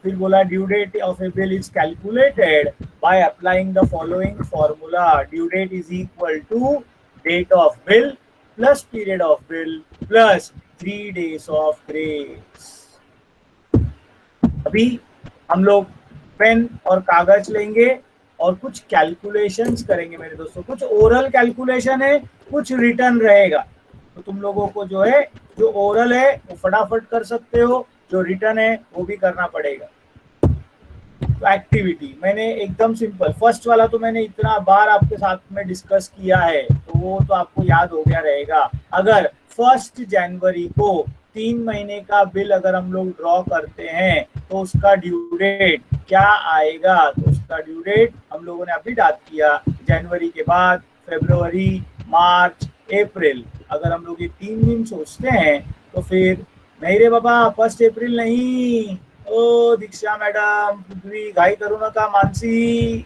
फिर बोला due date of a bill is calculated by applying the following formula. Due date is equal to date of bill plus period of bill plus 3 days of grace. अभी हम लोग pen और कागज लेंगे और कुछ कैलकुलेशंस करेंगे मेरे दोस्तों। कुछ ओरल कैलकुलेशन है, कुछ रिटर्न रहेगा। तो तुम लोगों को जो है, जो ओरल है वो फटाफट कर सकते हो, जो रिटर्न है वो भी करना पड़ेगा। तो एक्टिविटी मैंने एकदम सिंपल, फर्स्ट वाला तो मैंने इतना बार आपके साथ में डिस्कस किया है तो वो तो आपको याद हो गया रहेगा। अगर 1 जनवरी को 3 महीने का बिल अगर हम लोग ड्रॉ करते हैं तो उसका ड्यू डेट क्या आएगा? तो उसका ड्यू डेट हम लोगों ने अभी याद किया, जनवरी के बाद फरवरी, मार्च, अप्रैल। अगर हम लोग ये 3 दिन सोचते हैं तो फिर नहीं रे बाबा, 1 अप्रैल नहीं। ओ दीक्षा मैडम, पृथ्वी, घाई करो नका, Mansi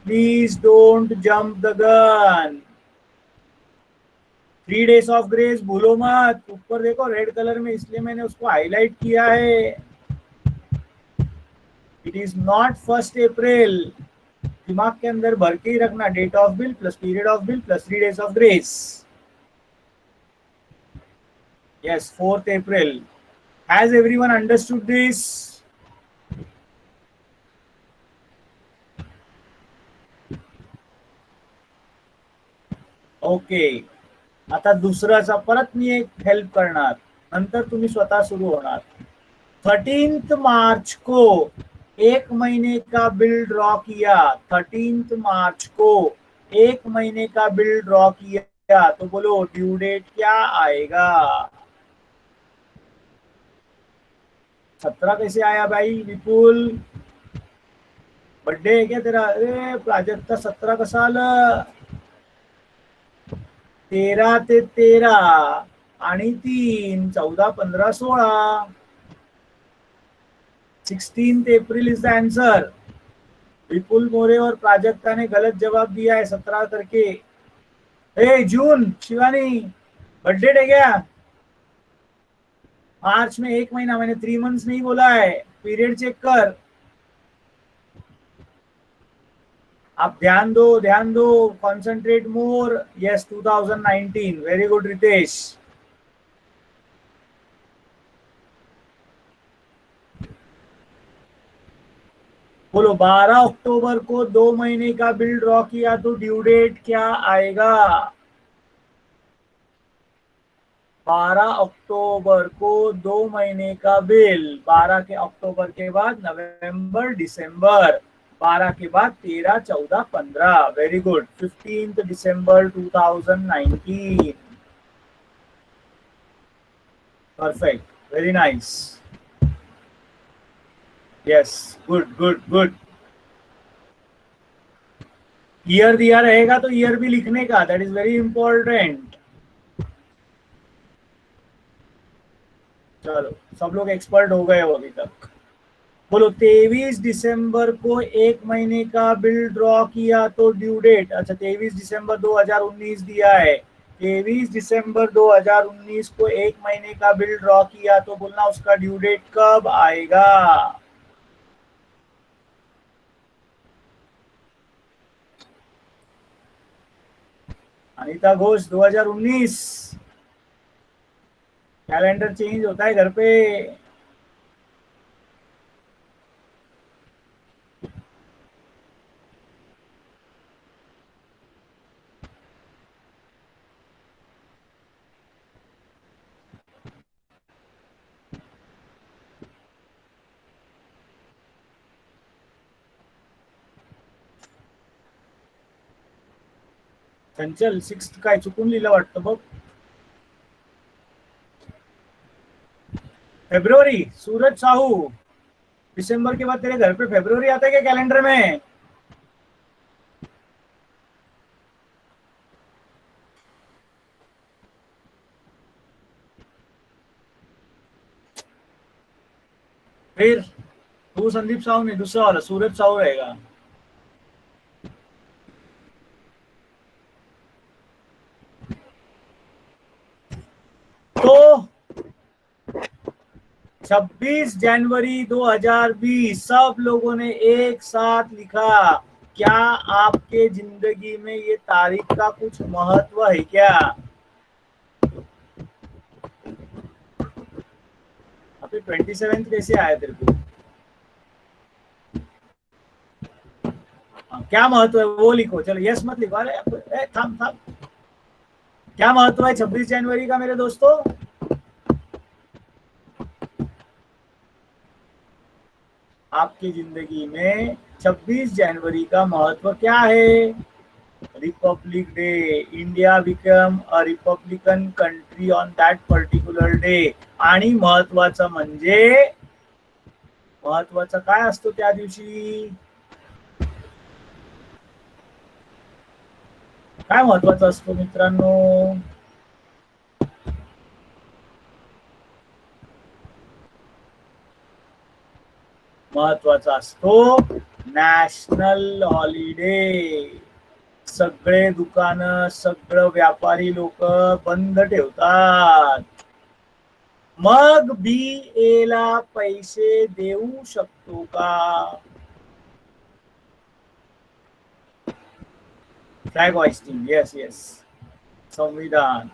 please don't jump the gun. 3 days of grace भूलो मत। ऊपर देखो रेड कलर में, इसलिए मैंने उसको हाईलाइट किया है। It is not 1 April. दिमाग के अंदर भर के ही रखना, date of bill plus period of bill plus 3 days of grace. Yes, 4th April. Has everyone understood this? Okay, आता दुसऱ्याचा परत मी एक हेल्प करणार, नंतर तुम्ही स्वतः सुरू होणार। 13th मार्च को 1 महीने का बिल ड्रॉ किया। 13th मार्च को 1 महीने का बिल ड्रॉ किया तो बोलो ड्यू डेट क्या आएगा? 17 कैसे आया भाई? विपुल, बर्थडे है क्या तेरा? अरे प्राजक्ता, 17 कसा आलं? 13 ते 13 आणि 3, 14, 15, 16। 16th April is the answer. Vipul More और प्राजक्ता ने गलत जवाब दिया है 17 करके। ए जून, शिवानी, बर्थडे है क्या? मार्च में 1 महीना, मैंने 3 months नहीं बोला है। पीरियड चेक कर, आप ध्यान दो, ध्यान दो, concentrate more. Yes, 2019, very good Ritesh. बोलो 12 अक्टूबर को 2 महीने का बिल ड्रॉ किया तो ड्यू डेट क्या आएगा? 12 अक्टूबर को 2 महीने का बिल, 12 के अक्टूबर के बाद नवंबर, दिसंबर, 12 के बाद 13, 14, 15। Very good, 15th December 2019। Perfect, very nice. Yes, good good good. Year दिया रहेगा तो ईयर भी लिखने का, दैट इज वेरी इंपॉर्टेंट। चलो, सब लोग एक्सपर्ट हो गए हो अभी तक। बोलो 23 दिसंबर को 1 महीने का बिल ड्रॉ किया तो ड्यू डेट, अच्छा 23 दिसंबर 2019 दिया है। 23 दिसंबर 2019 को 1 महीने का बिल ड्रॉ किया तो बोलना उसका ड्यू डेट कब आएगा? अनिता घोष, 2019। कैलेंडर चेंज होता है घर पे। चंचल 6th काय चुकून लिहिलं वाटतं बघ। फेब्रुवारी, सूरज साहू, दिसंबर के बाद तेरे घर पे फरवरी आता है क्या कैलेंडर में? फिर तू संदीप साहू नहीं, दूसरा वाला सूरज साहू रहेगा। तो 26 जनवरी 2020 सब लोगों ने एक साथ लिखा। क्या आपके जिंदगी में ये तारीख का कुछ महत्व है क्या? अभी 27 कैसे आया तेरे को? क्या महत्व है वो लिखो। चलो यस मत लिखो। अरे थम थम, क्या महत्व है 26 जनवरी का मेरे दोस्तों? आपकी जिंदगी में 26 जनवरी का महत्व क्या है? Republic day, India become a Republican country on that particular day. आणि महत्वाचं म्हणजे महत्वाचं काय असतो त्या दिवशी? काय महत्वाचं असतो मित्रांनो? महत्वाचा असतो नॅशनल हॉलिडे। सगळे दुकानं, सगळं व्यापारी लोक बंद ठेवतात। मग BA ला पैसे देऊ शकतो का? फ्लॅग होइस्टिंग, यस यस, संविधान।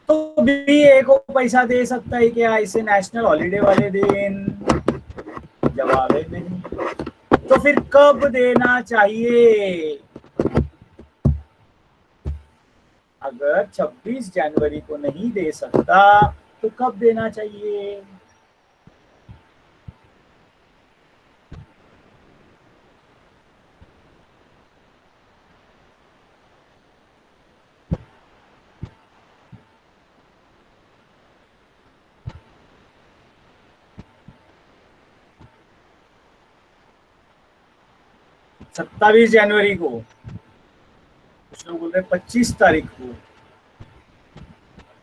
तो BA को पैसा दे सकता है क्या इसे नेशनल हॉलिडे वाले दिन? जवाब है नहीं। तो फिर कब देना चाहिए? अगर 26 जनवरी को नहीं दे सकता तो कब देना चाहिए? सत्ताईस जनवरी को, कुछ लोग बोल रहे 25 तारीख को।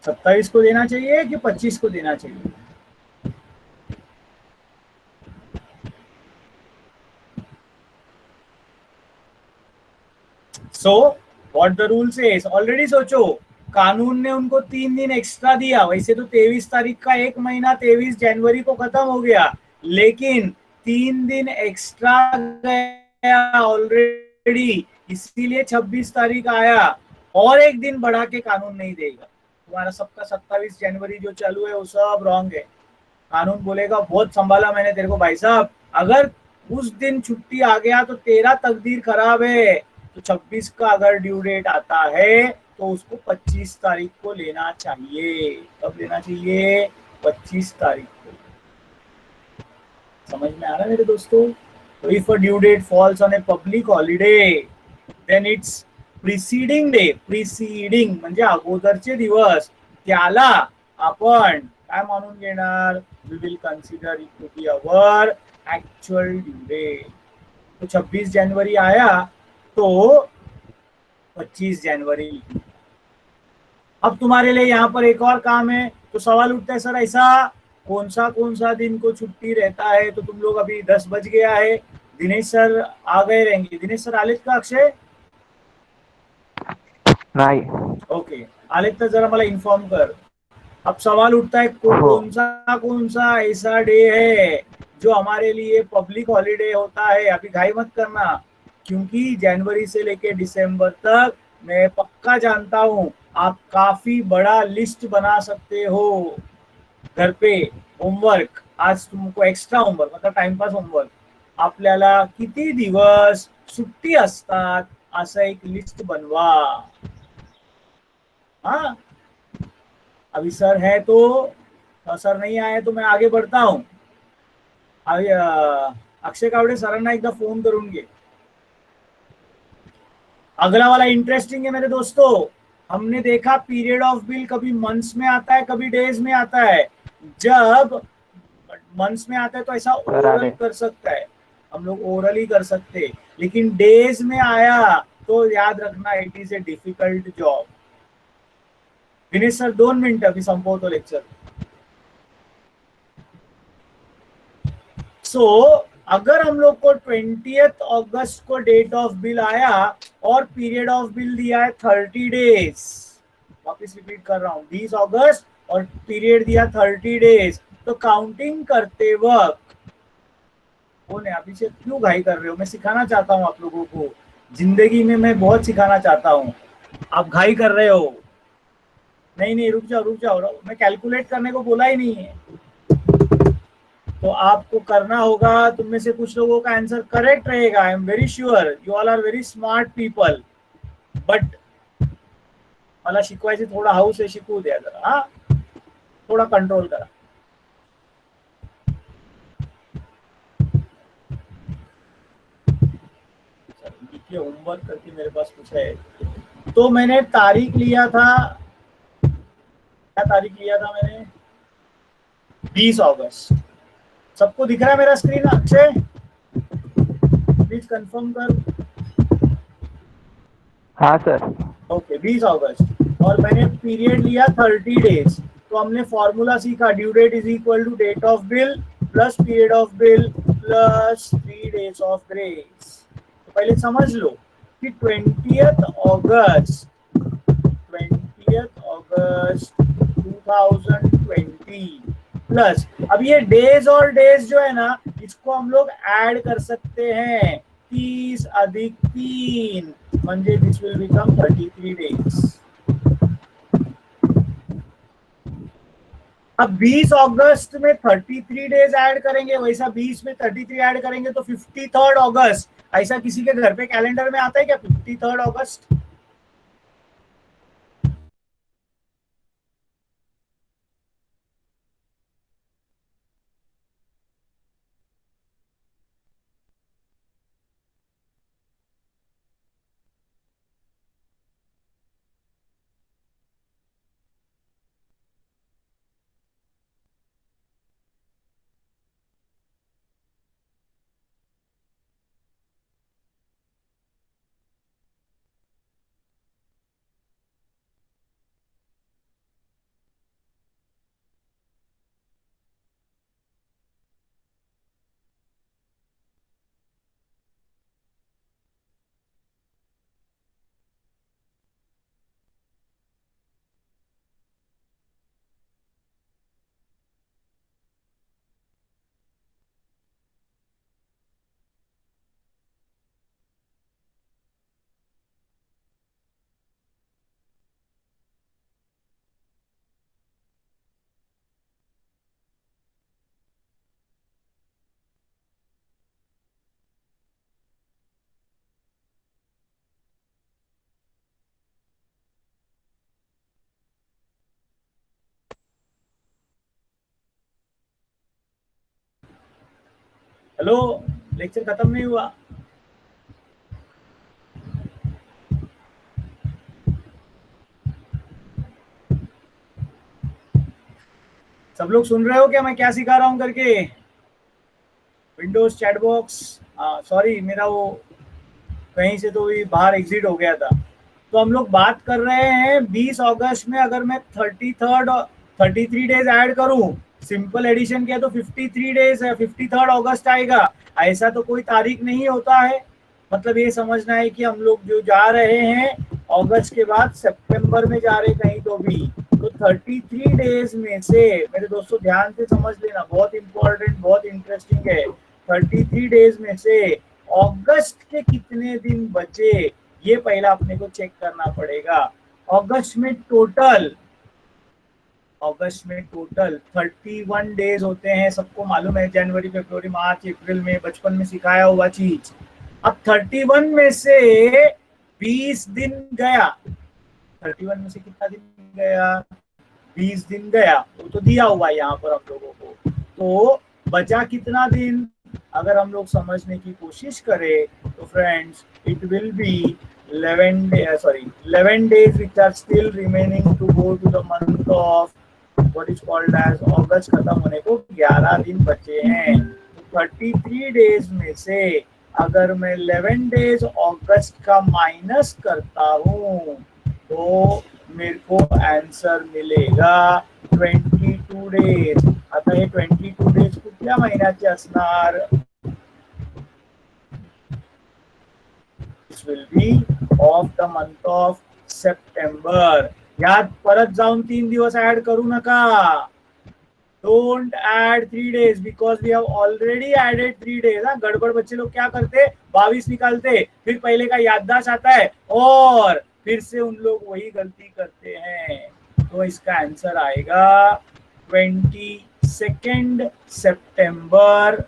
27 को देना चाहिए कि 25 को देना चाहिए? So what the rule says, already सोचो, कानून ने उनको 3 दिन एक्स्ट्रा दिया। वैसे तो 23 तारीख का एक महीना 23 जनवरी को खत्म हो गया, लेकिन 3 दिन एक्स्ट्रा गया ऑलरेडी, इसीलिए 26 तारीख आया। और एक दिन बढ़ा के कानून नहीं देगा। तुम्हारा सबका 27 जनवरी जो चालू है वो सब रॉन्ग है। कानून बोलेगा बहुत संभाला मैंने तेरे को भाई साहब, अगर उस दिन छुट्टी आ गया तो तेरा तकदीर खराब है। तो 26 का अगर ड्यू डेट आता है तो उसको 25 तारीख को लेना चाहिए। कब लेना चाहिए? 25 तारीख को। समझ में आ रहा है मेरे दोस्तों? तो if a due date falls on a public holiday then it's preceding day. Preceding म्हणजे अगोदरचे दिवस, त्याला आपण काय मानून घेणार? We will consider it to be our actual due date. तो 26 जनवरी आया तो 25 जनवरी। अब तुम्हारे लिए यहाँ पर एक और काम है। तो सवाल उठता है सर ऐसा कौन सा दिन को छुट्टी रहता है? तो तुम लोग अभी 10 बज गया है, दिनेश सर आ गए रहेंगे। दिनेश सर आलेत का अक्षय? नहीं। ओके, आलेत तर जरा मला इन्फॉर्म कर। अब सवाल उठता है कौन सा ऐसा डे है जो हमारे लिए पब्लिक हॉलिडे होता है? अभी घाई मत करना, क्योंकि जनवरी से लेके दिसंबर तक मैं पक्का जानता हूं आप काफी बड़ा लिस्ट बना सकते हो घर पे। होमवर्क आज तुमको एक्स्ट्रा होमवर्क मतलब टाइमपास होमवर्क, आपल्याला किती दिवस सुट्टी असतात असं एक लिस्ट बनवा। हाँ, अभी सर है तो, सर नहीं आए तो मैं आगे बढ़ता हूँ। अभी अक्षय कावडे सरांना एकदा फोन करून घे। अगला वाला इंटरेस्टिंग है मेरे दोस्तों। हमने देखा पीरियड ऑफ बिल कभी मंथ्स में आता है, कभी डेज में आता है। जब मंथ्स में आता है तो ऐसा करा ओरल दे। कर सकता है, हम लोग ओरल ही कर सकते हैं, लेकिन डेज में आया तो याद रखना it is a difficult job. Dinesh sir 2 minute अभी संपवतो लेक्चर। सो अगर हम लोग को 20th अगस्त को डेट ऑफ बिल आया और पीरियड ऑफ बिल दिया है 30 डेज, वापिस रिपीट कर रहा हूँ 20 अगस्त और पीरियड दिया 30 डेज, तो काउंटिंग करते वक्त कौन है अभी से क्यों घाई कर रहे हो? मैं सिखाना चाहता हूँ आप लोगों को, जिंदगी में मैं बहुत सिखाना चाहता हूँ, आप घाई कर रहे हो। नहीं नहीं रुक जाओ रुक जाओ, मैं कैलकुलेट करने को बोला ही नहीं है। तो आपको करना होगा, तुम में से कुछ लोगों का आंसर करेक्ट रहेगा, I am very sure you all are very smart people, but मला शिकवायचे थोडा हाऊस आहे, शिकवू द्या जरा, हा थोड़ा कंट्रोल करा। देखिए होमवर्क करके मेरे पास कुछ है, तो मैंने तारीख लिया था, क्या तारीख लिया था मैंने? 20 अगस्त। सबको दिख रहा है मेरा स्क्रीन अच्छे? प्लीज कंफर्म कर। हाँ सर। ओके 20 अगस्त, और मैंने पीरियड लिया 30 डेज। तो हमने फॉर्मूला सीखा, due date is equal to date of bill plus period of bill plus 3 days of grace. तो पहले समझ लो कि 20th अगस्त 2020 प्लस, अब ये डेज और डेज जो है ना, इसको हम लोग ऐड कर सकते हैं, 30 अधिक 3 म्हणजे दिस विल बिकम 33 डेज। अब 20 अगस्त में 33 डेज ऐड करेंगे, वैसा 20 में 33 ऐड करेंगे तो 53rd अगस्त। ऐसा किसी के घर पे कैलेंडर में आता है क्या 53rd अगस्त? हेलो, लेक्चर खत्म नहीं हुआ? सब लोग सुन रहे हो क्या मैं क्या सिखा रहा हूँ करके? विंडोज चैट बॉक्स, सॉरी मेरा वो कहीं से तो भी बाहर एग्जिट हो गया था। तो हम लोग बात कर रहे हैं 20 अगस्त में अगर मैं 33 डेज ऐड करूं, सिंपल एडिशन किया तो 53 डेज है, 53rd अगस्त आएगा। ऐसा तो कोई तारीख नहीं होता है, मतलब ये समझना है कि हम लोग जो जा रहे हैं अगस्त के बाद सितंबर में जा रहे कहीं तो भी, तो 33 डेज में से, मेरे दोस्तों ध्यान से समझ लेना, बहुत इंपॉर्टेंट बहुत इंटरेस्टिंग है, 33 डेज में से अगस्त के कितने दिन बचे ये पहला अपने को चेक करना पड़ेगा। अगस्त में टोटल 31 डेज होते हैं, सबको मालूम है, जनवरी फरवरी मार्च अप्रैल में बचपन में सिखाया हुआ चीज। अब 31 में से 20 दिन गया, 31 में से कितना दिन गया? 20 दिन गया, वो तो दिया हुआ है यहाँ पर हम लोगों को। तो बचा कितना दिन? अगर हम लोग समझने की कोशिश करें तो friends it will be 11 days which are still remaining to go to the month of what is called as अगस्त खत्म होने को 11 दिन बचे हैं। 33 डेज में से अगर मैं 11 डेज अगस्त का माइनस करता हूँ तो मेरे को आंसर मिलेगा 22 डेज। आता हे 22 डेज कुठल्या महिन्याचे असणार? This will be of the month of September. यात परत जाऊन 3 दिवस ऍड करू नका. Don't add 3 days because we have already added 3 days. हाँ, गड़बड़ बच्चे लोग क्या करते, 22 निकालते, फिर पहले का याददाश्त आता है और फिर से उन लोग वही गलती करते हैं। तो इसका आंसर आएगा 22 सितंबर।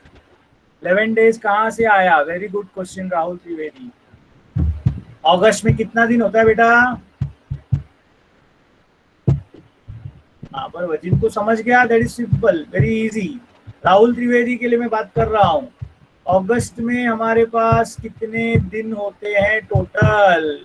11 डेज कहाँ से आया? Very good question Rahul Trivedi. अगस्त में कितना दिन होता है बेटा? हाँ, पर वजीन को समझ गया, that is simple, very easy. Rahul Trivedi के लिए मैं बात कर रहा हूँ। अगस्त में हमारे पास कितने दिन होते हैं टोटल?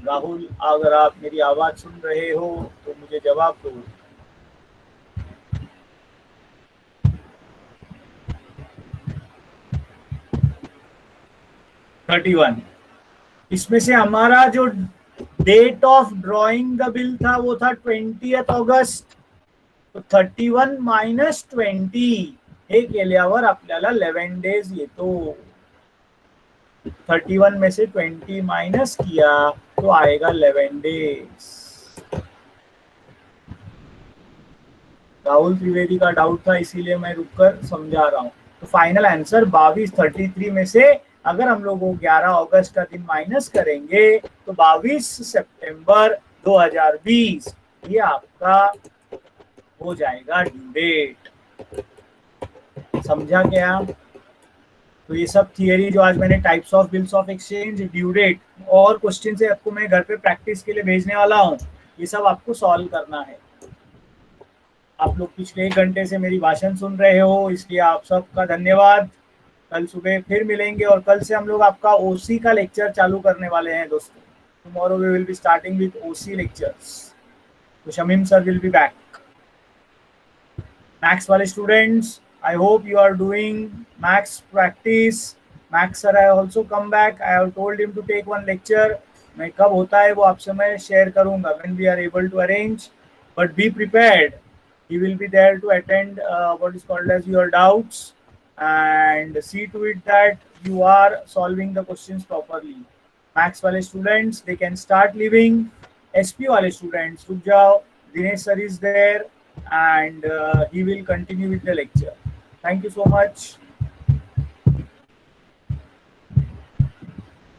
राहुल, अगर आप मेरी आवाज सुन रहे हो तो मुझे जवाब दो। $31। इसमें से हमारा जो date of drawing the bill था वो था 20 ऑगस्ट। तो 31 माइनस 20 हे केल्यावर आपल्याला 11 डेज येतो। 31 में से 20 माइनस किया तो आएगा 11 डेज। राहुल त्रिवेदी का डाउट था, इसीलिए मैं रुककर समझा रहा हूँ। तो फाइनल आंसर 22। 33 में से अगर हम लोग 11 अगस्त का दिन माइनस करेंगे तो 22 सितंबर 2020 ये आपका हो जाएगा ड्यू डेट। समझा क्या? तो ये सब थियरी जो आज मैंने types of bills of exchange, due date और क्वेश्चन से आपको मैं घर पे प्रैक्टिस के लिए भेजने वाला हूँ, ये सब आपको सॉल्व करना है। आप लोग पिछले 1 घंटे से मेरी भाषण सुन रहे हो, इसलिए आप सबका धन्यवाद। कल सुबह फिर मिलेंगे और कल से हम लोग आपका ओसी का लेक्चर चालू करने वाले हैं दोस्तों। Tomorrow we will be starting with OC lectures. तो Shamim sir will be back. Maths वाले students, I hope you are doing maths practice. Maths sir I also come back. I have told him to take one lecture. मैं कब होता है वो आपसे मैं share करूंगा when we are able to arrange. But be prepared. He will be there to attend what is called as your doubts and see to it that you are solving the questions properly. Maths वाले students they can start leaving. SP वाले students रुक जाओ. Dinesh sir is there and he will continue with the lecture. Thank you so much.